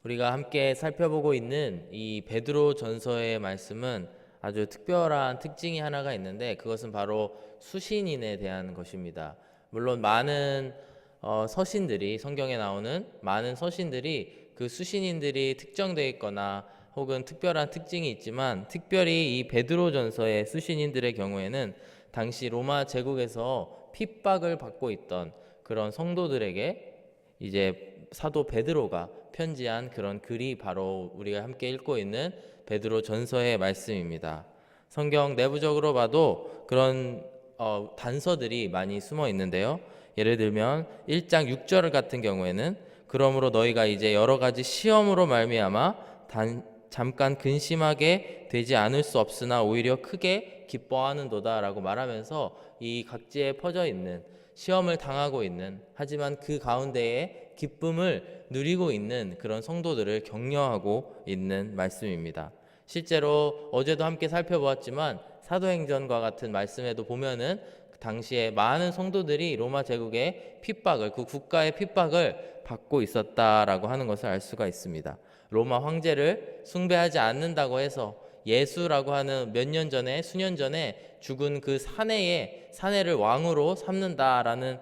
우리가 함께 살펴보고 있는 이 베드로 전서의 말씀은 아주 특별한 특징이 하나가 있는데, 그것은 바로 수신인에 대한 것입니다. 물론 많은 서신들이, 성경에 나오는 많은 서신들이 그 수신인들이 특정되어 있거나 혹은 특별한 특징이 있지만, 특별히 이 베드로 전서의 수신인들의 경우에는 당시 로마 제국에서 핍박을 받고 있던 그런 성도들에게 이제 사도 베드로가 편지한 그런 글이 바로 우리가 함께 읽고 있는 베드로 전서의 말씀입니다. 성경 내부적으로 봐도 그런 단서들이 많이 숨어 있는데요. 예를 들면 1장 6절 같은 경우에는 그러므로 너희가 이제 여러 가지 시험으로 말미암아 잠깐 근심하게 되지 않을 수 없으나 오히려 크게 기뻐하는도다라고 말하면서 이 각지에 퍼져 있는 시험을 당하고 있는, 하지만 그 가운데에 기쁨을 누리고 있는 그런 성도들을 격려하고 있는 말씀입니다. 실제로 어제도 함께 살펴보았지만 사도행전과 같은 말씀에도 보면은 당시에 많은 성도들이 로마 제국의 핍박을, 그 국가의 핍박을 받고 있었다라고 하는 것을 알 수가 있습니다. 로마 황제를 숭배하지 않는다고 해서 예수라고 하는 몇 년 전에, 수년 전에 죽은 그 사내를 왕으로 삼는다라는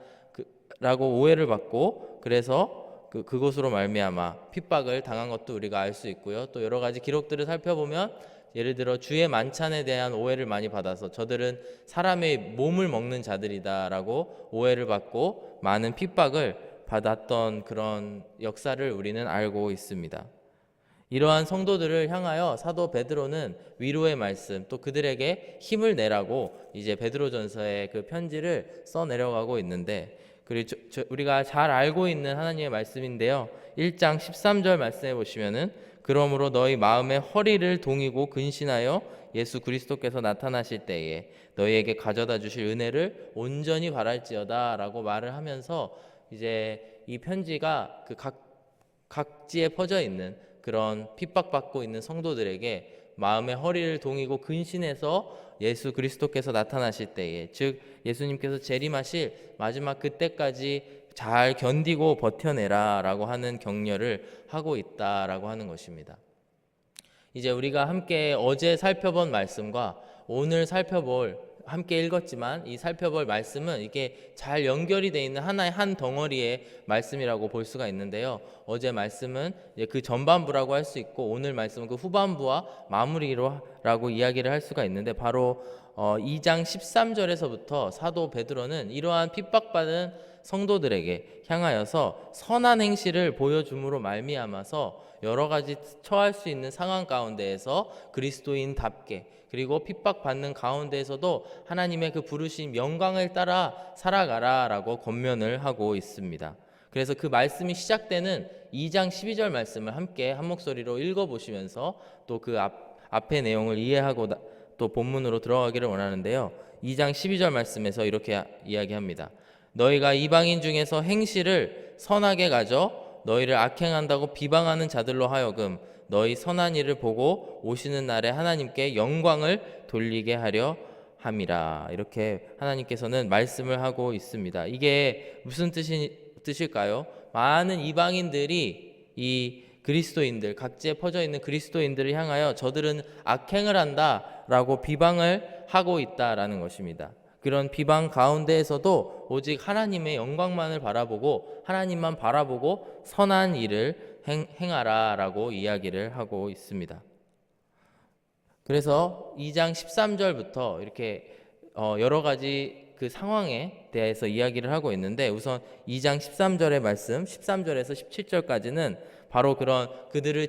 라고 오해를 받고, 그래서 그것으로 말미암아 핍박을 당한 것도 우리가 알 수 있고요. 또 여러 가지 기록들을 살펴보면 예를 들어 주의 만찬에 대한 오해를 많이 받아서 저들은 사람의 몸을 먹는 자들이다라고 오해를 받고 많은 핍박을 받았던 그런 역사를 우리는 알고 있습니다. 이러한 성도들을 향하여 사도 베드로는 위로의 말씀, 또 그들에게 힘을 내라고 이제 베드로전서의 그 편지를 써 내려가고 있는데, 그리고 우리가 잘 알고 있는 하나님의 말씀인데요. 1장 13절 말씀해 보시면은 그러므로 너희 마음의 허리를 동이고 근신하여 예수 그리스도께서 나타나실 때에 너희에게 가져다 주실 은혜를 온전히 바랄지어다라고 말을 하면서, 이제 이 편지가 그 각지에 퍼져 있는 그런 핍박받고 있는 성도들에게 마음의 허리를 동이고 근신해서 예수 그리스도께서 나타나실 때에, 즉 예수님께서 재림하실 마지막 그때까지 잘 견디고 버텨내라 라고 하는 격려를 하고 있다라고 하는 것입니다. 이제 우리가 함께 어제 살펴본 말씀과 오늘 함께 읽었지만 이 살펴볼 말씀은 이게 잘 연결이 되어 있는 하나의 한 덩어리의 말씀이라고 볼 수가 있는데요. 어제 말씀은 그 전반부라고 할 수 있고, 오늘 말씀은 그 후반부와 마무리로라고 이야기를 할 수가 있는데, 바로 2장 13절에서부터 사도 베드로는 이러한 핍박받은 성도들에게 향하여서 선한 행실을 보여줌으로 말미암아서 여러 가지 처할 수 있는 상황 가운데에서 그리스도인답게, 그리고 핍박받는 가운데에서도 하나님의 그 부르신 영광을 따라 살아가라라고 권면을 하고 있습니다. 그래서 그 말씀이 시작되는 2장 12절 말씀을 함께 한 목소리로 읽어보시면서 또 그 앞의 내용을 이해하고 또 본문으로 들어가기를 원하는데요. 2장 12절 말씀에서 이렇게 이야기합니다. 너희가 이방인 중에서 행실을 선하게 가져 너희를 악행한다고 비방하는 자들로 하여금 너희 선한 일을 보고 오시는 날에 하나님께 영광을 돌리게 하려 함이라. 이렇게 하나님께서는 말씀을 하고 있습니다. 이게 무슨 뜻일까요? 많은 이방인들이 이 그리스도인들, 각지에 퍼져 있는 그리스도인들을 향하여 저들은 악행을 한다라고 비방을 하고 있다라는 것입니다. 그런 비방 가운데에서도 오직 하나님의 영광만을 바라보고 하나님만 바라보고 선한 일을 행하라라고 이야기를 하고 있습니다. 그래서 2장 13절부터 이렇게 여러 가지 그 상황에 대해서 이야기를 하고 있는데, 우선 2장 13절의 말씀, 13절에서 17절까지는 바로 그런 그들을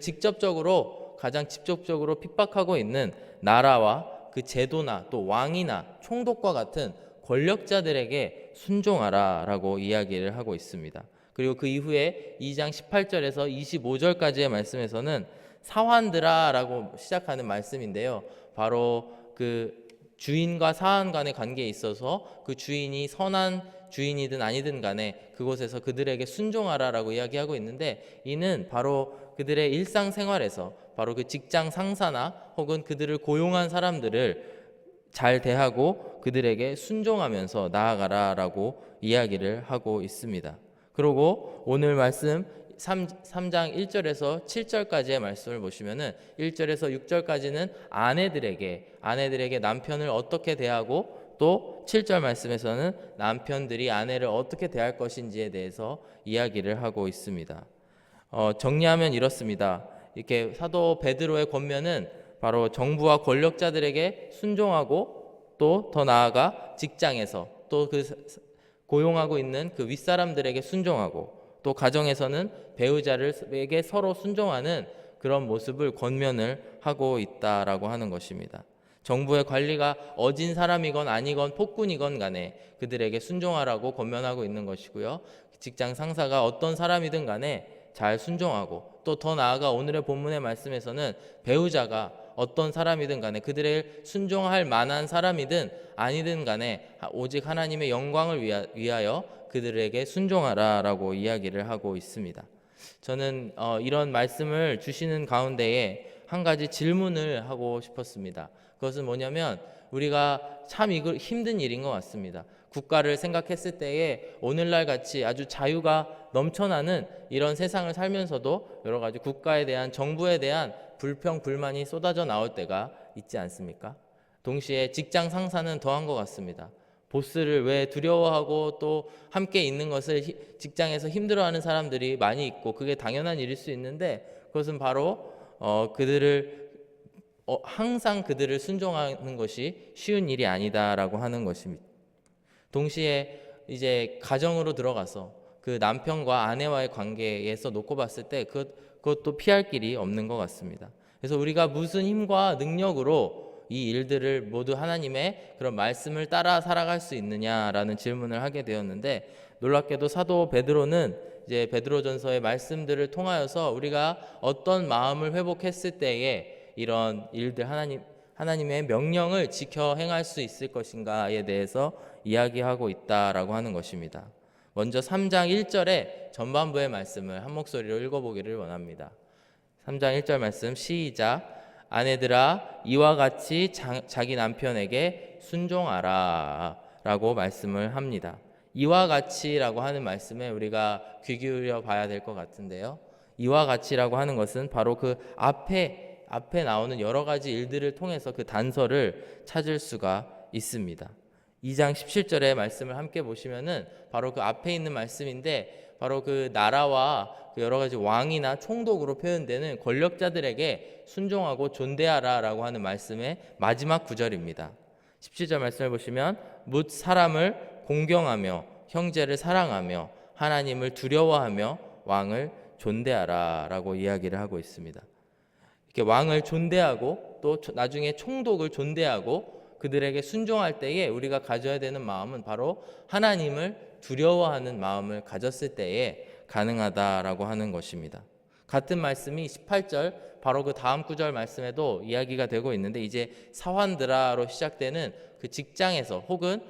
가장 직접적으로 핍박하고 있는 나라와 그 제도나 또 왕이나 총독과 같은 권력자들에게 순종하라라고 이야기를 하고 있습니다. 그리고 그 이후에 2장 18절에서 25절까지의 말씀에서는 사환들아라고 시작하는 말씀인데요. 바로 그 주인과 사환 간의 관계에 있어서 그 주인이 선한 주인이든 아니든 간에 그곳에서 그들에게 순종하라라고 이야기하고 있는데, 이는 바로 그들의 일상생활에서 바로 그 직장 상사나 혹은 그들을 고용한 사람들을 잘 대하고 그들에게 순종하면서 나아가라라고 이야기를 하고 있습니다. 그리고 오늘 말씀 3장 1절에서 7절까지의 말씀을 보시면은 1절에서 6절까지는 아내들에게 남편을 어떻게 대하고, 또 7절 말씀에서는 남편들이 아내를 어떻게 대할 것인지에 대해서 이야기를 하고 있습니다. 정리하면 이렇습니다. 이렇게 사도 베드로의 권면은 바로 정부와 권력자들에게 순종하고, 또 더 나아가 직장에서 또 그 고용하고 있는 그 윗사람들에게 순종하고, 또 가정에서는 배우자에게 서로 순종하는 그런 모습을 권면을 하고 있다라고 하는 것입니다. 정부의 관리가 어진 사람이건 아니건 폭군이건 간에 그들에게 순종하라고 권면하고 있는 것이고요. 직장 상사가 어떤 사람이든 간에 잘 순종하고, 또 더 나아가 오늘의 본문의 말씀에서는 배우자가 어떤 사람이든 간에 그들을 순종할 만한 사람이든 아니든 간에 오직 하나님의 영광을 위하여 그들에게 순종하라라고 이야기를 하고 있습니다. 저는 이런 말씀을 주시는 가운데에 한 가지 질문을 하고 싶었습니다. 그것은 뭐냐면, 우리가 참 이거 힘든 일인 것 같습니다. 국가를 생각했을 때에 오늘날 같이 아주 자유가 넘쳐나는 이런 세상을 살면서도 여러 가지 국가에 대한, 정부에 대한 불평, 불만이 쏟아져 나올 때가 있지 않습니까? 동시에 직장 상사는 더한 것 같습니다. 보스를 왜 두려워하고 또 함께 있는 것을 직장에서 힘들어하는 사람들이 많이 있고, 그게 당연한 일일 수 있는데, 그것은 바로 항상 그들을 순종하는 것이 쉬운 일이 아니다라고 하는 것입니다. 동시에 이제 가정으로 들어가서 그 남편과 아내와의 관계에서 놓고 봤을 때 그것도 피할 길이 없는 것 같습니다. 그래서 우리가 무슨 힘과 능력으로 이 일들을 모두 하나님의 그런 말씀을 따라 살아갈 수 있느냐라는 질문을 하게 되었는데, 놀랍게도 사도 베드로는 이제 베드로전서의 말씀들을 통하여서 우리가 어떤 마음을 회복했을 때에 이런 일들, 하나님의 명령을 지켜 행할 수 있을 것인가에 대해서 이야기하고 있다라고 하는 것입니다. 먼저 3장 1절의 전반부의 말씀을 한 목소리로 읽어보기를 원합니다. 3장 1절 말씀 시작. 아내들아 이와 같이 자기 남편에게 순종하라 라고 말씀을 합니다. 이와 같이라고 하는 말씀에 우리가 귀 기울여 봐야 될 것 같은데요. 이와 같이라고 하는 것은 바로 그 앞에 나오는 여러 가지 일들을 통해서 그 단서를 찾을 수가 있습니다. 2장 17절의 말씀을 함께 보시면은 바로 그 앞에 있는 말씀인데, 바로 그 나라와 그 여러 가지 왕이나 총독으로 표현되는 권력자들에게 순종하고 존대하라라고 하는 말씀의 마지막 구절입니다. 17절 말씀을 보시면 뭇 사람을 공경하며 형제를 사랑하며 하나님을 두려워하며 왕을 존대하라라고 이야기를 하고 있습니다. 이렇게 왕을 존대하고 또 나중에 총독을 존대하고 그들에게 순종할 때에 우리가 가져야 되는 마음은 바로 하나님을 두려워하는 마음을 가졌을 때에 가능하다라고 하는 것입니다. 같은 말씀이 18절 바로 그 다음 구절 말씀에도 이야기가 되고 있는데, 이제 사환드라로 시작되는 그 직장에서 혹은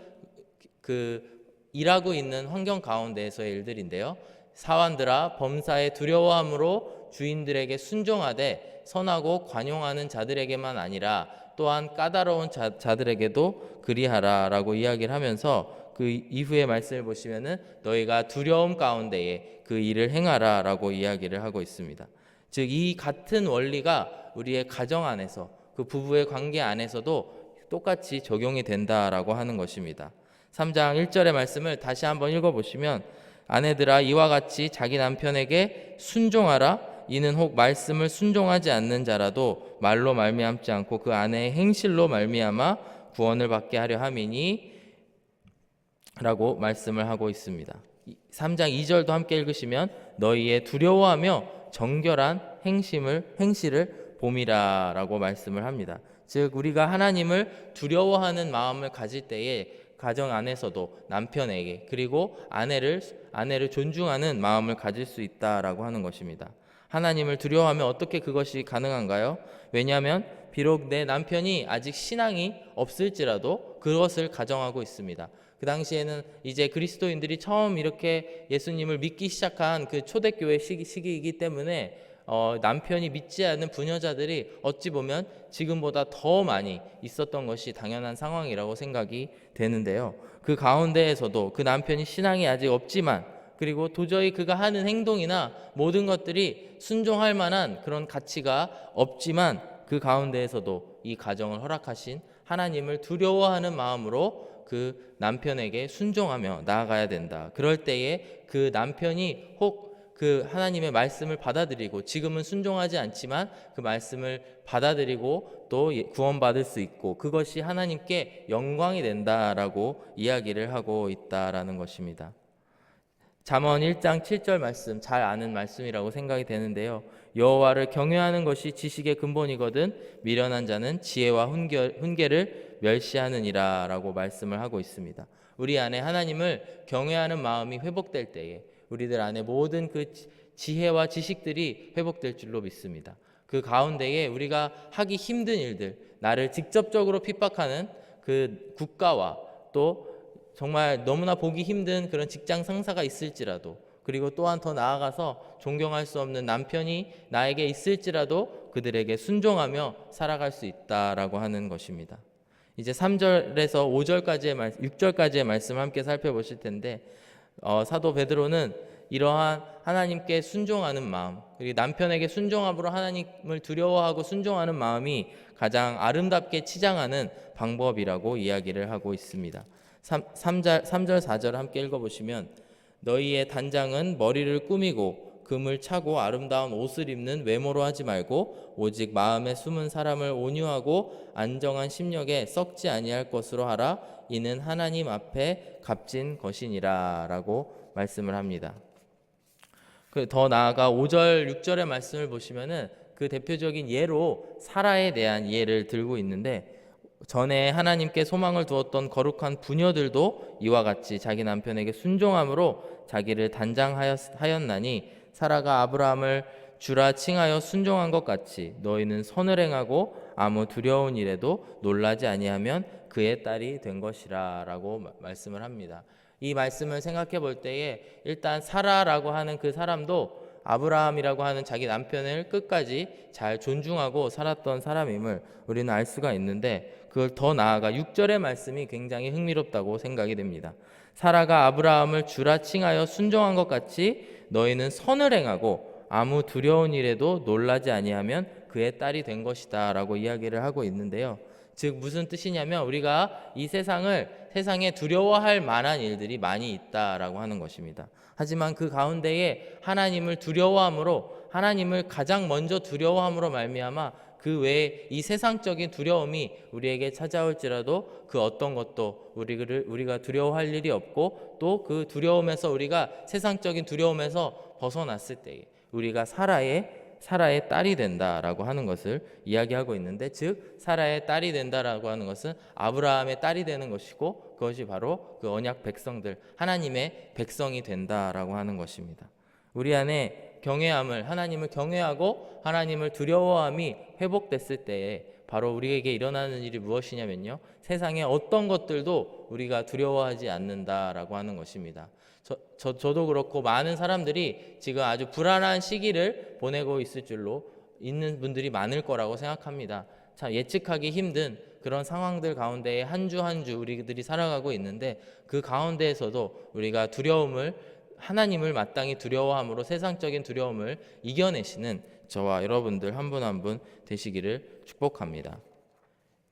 그 일하고 있는 환경 가운데에서의 일들인데요. 사환드라 범사에 두려워함으로 주인들에게 순종하되 선하고 관용하는 자들에게만 아니라 또한 까다로운 자들에게도 그리하라라고 이야기를 하면서 그 이후의 말씀을 보시면은 너희가 두려움 가운데에 그 일을 행하라라고 이야기를 하고 있습니다. 즉 이 같은 원리가 우리의 가정 안에서 그 부부의 관계 안에서도 똑같이 적용이 된다라고 하는 것입니다. 3장 1절의 말씀을 다시 한번 읽어보시면 아내들아 이와 같이 자기 남편에게 순종하라. 이는 혹 말씀을 순종하지 않는 자라도 말로 말미암지 않고 그 아내의 행실로 말미암아 구원을 받게 하려 함이니 라고 말씀을 하고 있습니다. 3장 2절도 함께 읽으시면 너희의 두려워하며 정결한 행실을 봄이라 라고 말씀을 합니다. 즉 우리가 하나님을 두려워하는 마음을 가질 때에 가정 안에서도 남편에게 그리고 아내를 존중하는 마음을 가질 수 있다라고 하는 것입니다. 하나님을 두려워하면 어떻게 그것이 가능한가요? 왜냐하면 비록 내 남편이 아직 신앙이 없을지라도 그것을 가정하고 있습니다. 그 당시에는 이제 그리스도인들이 처음 이렇게 예수님을 믿기 시작한 그 초대교회 시기이기 때문에 남편이 믿지 않는 부녀자들이 어찌 보면 지금보다 더 많이 있었던 것이 당연한 상황이라고 생각이 되는데요. 그 가운데에서도 그 남편이 신앙이 아직 없지만 그리고 도저히 그가 하는 행동이나 모든 것들이 순종할 만한 그런 가치가 없지만 그 가운데에서도 이 가정을 허락하신 하나님을 두려워하는 마음으로 그 남편에게 순종하며 나아가야 된다. 그럴 때에 그 남편이 혹 그 하나님의 말씀을 받아들이고 지금은 순종하지 않지만 그 말씀을 받아들이고 또 구원받을 수 있고 그것이 하나님께 영광이 된다라고 이야기를 하고 있다라는 것입니다. 잠언 1장 7절 말씀, 잘 아는 말씀이라고 생각이 되는데요. 여호와를 경외하는 것이 지식의 근본이거든 미련한 자는 지혜와 훈계를 멸시하느니라 라고 말씀을 하고 있습니다. 우리 안에 하나님을 경외하는 마음이 회복될 때에 우리들 안에 모든 그 지혜와 지식들이 회복될 줄로 믿습니다. 그 가운데에 우리가 하기 힘든 일들, 나를 직접적으로 핍박하는 그 국가와 또 정말 너무나 보기 힘든 그런 직장 상사가 있을지라도, 그리고 또한 더 나아가서 존경할 수 없는 남편이 나에게 있을지라도 그들에게 순종하며 살아갈 수 있다라고 하는 것입니다. 이제 3절에서 5절까지의 6절까지의 말씀을 함께 살펴보실 텐데 사도 베드로는 이러한 하나님께 순종하는 마음, 그리고 남편에게 순종함으로 하나님을 두려워하고 순종하는 마음이 가장 아름답게 치장하는 방법이라고 이야기를 하고 있습니다. 3절 4절 함께 읽어보시면 너희의 단장은 머리를 꾸미고 금을 차고 아름다운 옷을 입는 외모로 하지 말고 오직 마음에 숨은 사람을 온유하고 안정한 심령에 썩지 아니할 것으로 하라. 이는 하나님 앞에 값진 것이니라 라고 말씀을 합니다. 더 나아가 5절 6절의 말씀을 보시면은 그 대표적인 예로 사라에 대한 예를 들고 있는데 전에 하나님께 소망을 두었던 거룩한 부녀들도 이와 같이 자기 남편에게 순종함으로 자기를 단장하였나니 사라가 아브라함을 주라 칭하여 순종한 것 같이 너희는 선을 행하고 아무 두려운 일에도 놀라지 아니하면 그의 딸이 된 것이라 라고 말씀을 합니다. 이 말씀을 생각해 볼 때에 일단 사라라고 하는 그 사람도 아브라함이라고 하는 자기 남편을 끝까지 잘 존중하고 살았던 사람임을 우리는 알 수가 있는데 그걸 더 나아가 6절의 말씀이 굉장히 흥미롭다고 생각이 됩니다. 사라가 아브라함을 주라 칭하여 순종한 것 같이 너희는 선을 행하고 아무 두려운 일에도 놀라지 아니하면 그의 딸이 된 것이다 라고 이야기를 하고 있는데요. 즉 무슨 뜻이냐면 우리가 이 세상에 두려워할 만한 일들이 많이 있다라고 하는 것입니다. 하지만 그 가운데에 하나님을 두려워함으로 하나님을 가장 먼저 두려워함으로 말미암아 그 외에 이 세상적인 두려움이 우리에게 찾아올지라도 그 어떤 것도 우리가 두려워할 일이 없고 또 그 두려움에서 우리가 세상적인 두려움에서 벗어났을 때에 우리가 사라의 딸이 된다라고 하는 것을 이야기하고 있는데 즉 사라의 딸이 된다라고 하는 것은 아브라함의 딸이 되는 것이고 그것이 바로 그 언약 백성들 하나님의 백성이 된다라고 하는 것입니다. 우리 안에 하나님을 경외하고 하나님을 두려워함이 회복됐을 때에 바로 우리에게 일어나는 일이 무엇이냐면요, 세상의 어떤 것들도 우리가 두려워하지 않는다라고 하는 것입니다. 저도 그렇고 많은 사람들이 지금 아주 불안한 시기를 보내고 있는 분들이 많을 거라고 생각합니다. 참 예측하기 힘든 그런 상황들 가운데에 한 주 한 주 우리들이 살아가고 있는데 그 가운데에서도 우리가 하나님을 마땅히 두려워함으로 세상적인 두려움을 이겨내시는 저와 여러분들 한 분 한 분 되시기를 축복합니다.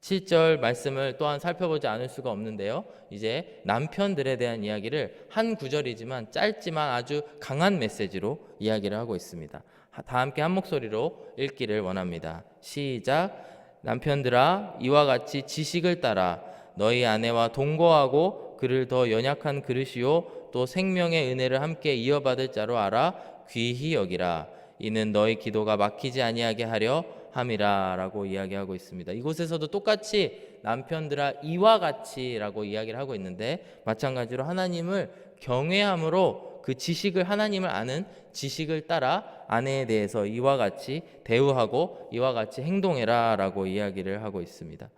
7절 말씀을 또한 살펴보지 않을 수가 없는데요. 이제 남편들에 대한 이야기를 한 구절이지만 짧지만 아주 강한 메시지로 이야기를 하고 있습니다. 다 함께 한 목소리로 읽기를 원합니다. 시작. 남편들아 이와 같이 지식을 따라 너희 아내와 동거하고 그를 더 연약한 그릇이요 또 생명의 은혜를 함께 이어받을 자로 알아 귀히 여기라. 이는 너희 기도가 막히지 아니하게 하려 함이라 라고 이야기하고 있습니다. 이곳에서도 똑같이 남편들아 이와 같이라고 이야기를 하고 있는데 마찬가지로 하나님을 경외함으로 그 하나님을 아는 지식을 따라 아내에 대해서 이와 같이 대우하고 이와 같이 행동해라 라고 이야기를 하고 있습니다.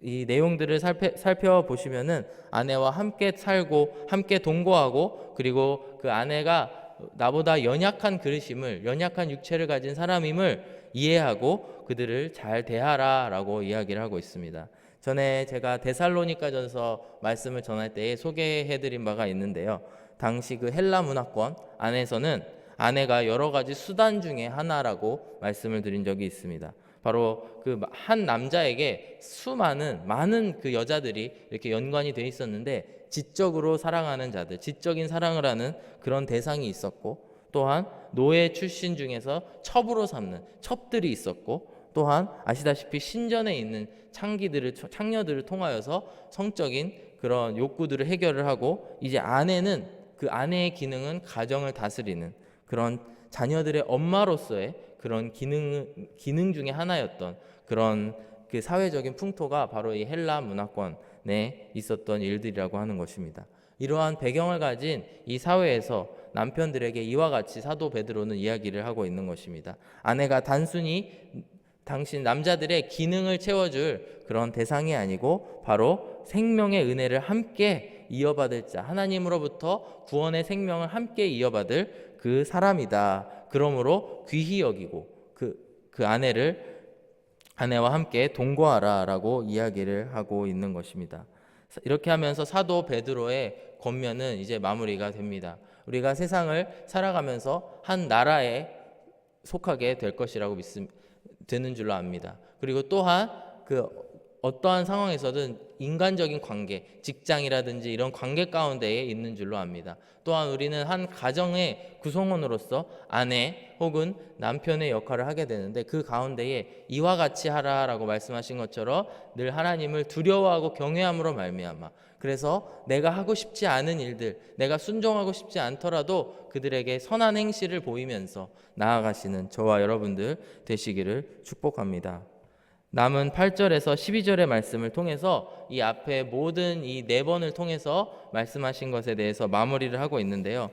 이 내용들을 살펴보시면은 아내와 함께 살고 함께 동거하고 그리고 그 아내가 나보다 연약한 육체를 가진 사람임을 이해하고 그들을 잘 대하라라고 이야기를 하고 있습니다. 전에 제가 데살로니가전서 말씀을 전할 때에 소개해드린 바가 있는데요. 당시 그 헬라 문화권 안에서는 아내가 여러 가지 수단 중에 하나라고 말씀을 드린 적이 있습니다. 바로 그 한 남자에게 많은 그 여자들이 이렇게 연관이 돼 있었는데, 지적으로 사랑하는 자들, 지적인 사랑을 하는 그런 대상이 있었고, 또한 노예 출신 중에서 첩으로 삼는 첩들이 있었고, 또한 아시다시피 신전에 있는 창녀들을 통하여서 성적인 그런 욕구들을 해결을 하고, 이제 아내는 그 아내의 기능은 가정을 다스리는 그런 자녀들의 엄마로서의 그런 기능 중에 하나였던 그런 그 사회적인 풍토가 바로 이 헬라 문화권에 있었던 일들이라고 하는 것입니다. 이러한 배경을 가진 이 사회에서 남편들에게 이와 같이 사도 베드로는 이야기를 하고 있는 것입니다. 아내가 단순히 당신 남자들의 기능을 채워줄 그런 대상이 아니고 바로 생명의 은혜를 함께 이어받을 자, 하나님으로부터 구원의 생명을 함께 이어받을 그 사람이다. 그러므로 귀히 여기고 그 아내와 함께 동거하라라고 이야기를 하고 있는 것입니다. 이렇게 하면서 사도 베드로의 권면은 이제 마무리가 됩니다. 우리가 세상을 살아가면서 한 나라에 속하게 될 것이라고 되는 줄로 압니다. 그리고 또한 그 어떠한 상황에서든 인간적인 관계, 직장이라든지 이런 관계 가운데에 있는 줄로 압니다. 또한 우리는 한 가정의 구성원으로서 아내 혹은 남편의 역할을 하게 되는데, 그 가운데에 이와 같이 하라라고 말씀하신 것처럼 늘 하나님을 두려워하고 경외함으로 말미암아, 그래서 내가 하고 싶지 않은 일들, 내가 순종하고 싶지 않더라도 그들에게 선한 행실을 보이면서 나아가시는 저와 여러분들 되시기를 축복합니다. 남은 8절에서 12절의 말씀을 통해서 이 앞에 모든 이 4번을 통해서 말씀하신 것에 대해서 마무리를 하고 있는데요.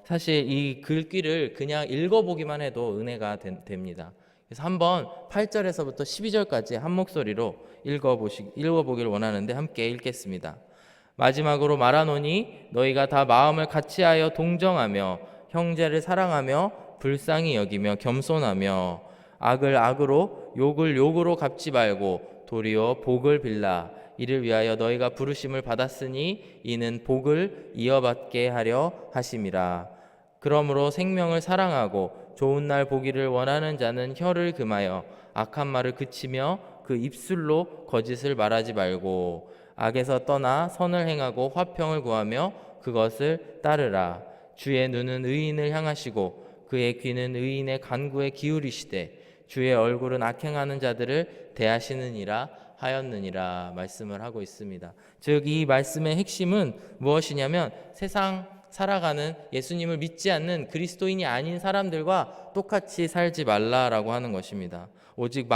사실 이 글귀를 그냥 읽어보기만 해도 은혜가 됩니다. 그래서 한번 8절에서부터 12절까지 한 목소리로 읽어보길 원하는데 함께 읽겠습니다. 마지막으로 말하노니 너희가 다 마음을 같이하여 동정하며 형제를 사랑하며 불쌍히 여기며 겸손하며 악을 악으로 욕을 욕으로 갚지 말고 도리어 복을 빌라. 이를 위하여 너희가 부르심을 받았으니 이는 복을 이어받게 하려 하심이라. 그러므로 생명을 사랑하고 좋은 날 보기를 원하는 자는 혀를 금하여 악한 말을 그치며 그 입술로 거짓을 말하지 말고 악에서 떠나 선을 행하고 화평을 구하며 그것을 따르라. 주의 눈은 의인을 향하시고 그의 귀는 의인의 간구에 기울이시되 주의 얼굴은 악행하는 자들을 대하시느니라 하였느니라 말씀을 하고 있습니다. 즉 이 말씀의 핵심은 무엇이냐면, 세상 살아가는 예수님을 믿지 않는 그리스도인이 아닌 사람들과 똑같이 살지 말라라고 하는 것입니다. 오직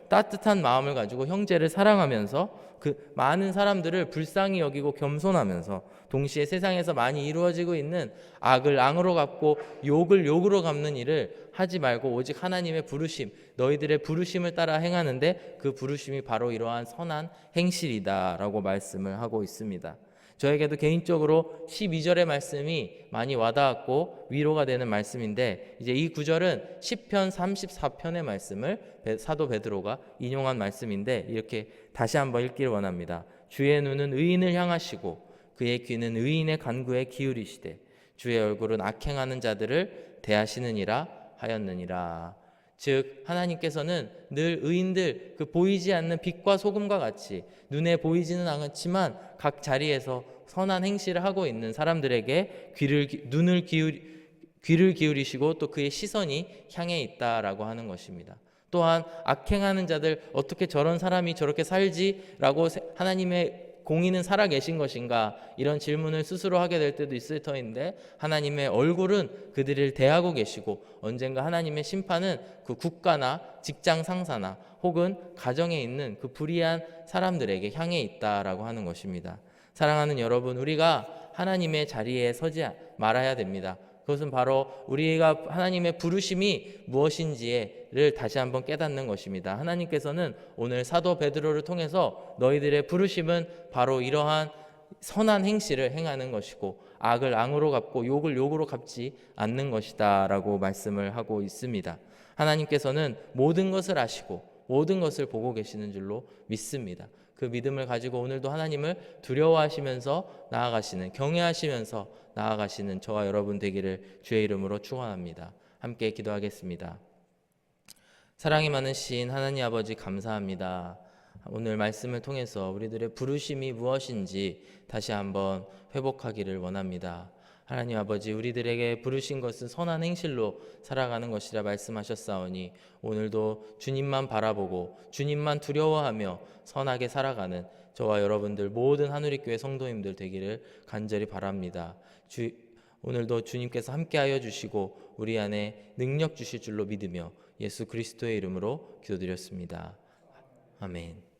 따뜻한 마음을 가지고 형제를 사랑하면서 그 많은 사람들을 불쌍히 여기고 겸손하면서, 동시에 세상에서 많이 이루어지고 있는 악을 악으로 갚고 욕을 욕으로 갚는 일을 하지 말고 오직 하나님의 부르심, 너희들의 부르심을 따라 행하는데 그 부르심이 바로 이러한 선한 행실이다라고 말씀을 하고 있습니다. 저에게도 개인적으로 12절의 말씀이 많이 와닿았고 위로가 되는 말씀인데, 이제 이 구절은 시편 34편의 말씀을 사도 베드로가 인용한 말씀인데, 이렇게 다시 한번 읽기를 원합니다. 주의 눈은 의인을 향하시고 그의 귀는 의인의 간구에 기울이시되 주의 얼굴은 악행하는 자들을 대하시느니라 하였느니라. 즉 하나님께서는 늘 의인들, 그 보이지 않는 빛과 소금과 같이 눈에 보이지는 않지만 각 자리에서 선한 행실을 하고 있는 사람들에게 귀를 기울이시고 또 그의 시선이 향해 있다라고 하는 것입니다. 또한 악행하는 자들, 어떻게 저런 사람이 저렇게 살지라고 하나님의 공의는 살아계신 것인가, 이런 질문을 스스로 하게 될 때도 있을 터인데, 하나님의 얼굴은 그들을 대하고 계시고 언젠가 하나님의 심판은 그 국가나 직장 상사나 혹은 가정에 있는 그 불의한 사람들에게 향해 있다라고 하는 것입니다. 사랑하는 여러분, 우리가 하나님의 자리에 서지 말아야 됩니다. 그것은 바로 우리가 하나님의 부르심이 무엇인지를 다시 한번 깨닫는 것입니다. 하나님께서는 오늘 사도 베드로를 통해서 너희들의 부르심은 바로 이러한 선한 행실을 행하는 것이고 악을 악으로 갚고 욕을 욕으로 갚지 않는 것이다 라고 말씀을 하고 있습니다. 하나님께서는 모든 것을 아시고 모든 것을 보고 계시는 줄로 믿습니다. 그 믿음을 가지고 오늘도 하나님을 두려워하시면서 나아가시는, 경외하시면서 나아가시는 저와 여러분 되기를 주의 이름으로 축원합니다. 함께 기도하겠습니다. 사랑이 많으신 하나님 아버지, 감사합니다. 오늘 말씀을 통해서 우리들의 부르심이 무엇인지 다시 한번 회복하기를 원합니다. 하나님 아버지, 우리들에게 부르신 것은 선한 행실로 살아가는 것이라 말씀하셨사오니 오늘도 주님만 바라보고 주님만 두려워하며 선하게 살아가는 저와 여러분들 모든 한우리교회 성도님들 되기를 간절히 바랍니다. 오늘도 주님께서 함께하여 주시고 우리 안에 능력 주실 줄로 믿으며 예수 그리스도의 이름으로 기도드렸습니다. 아멘.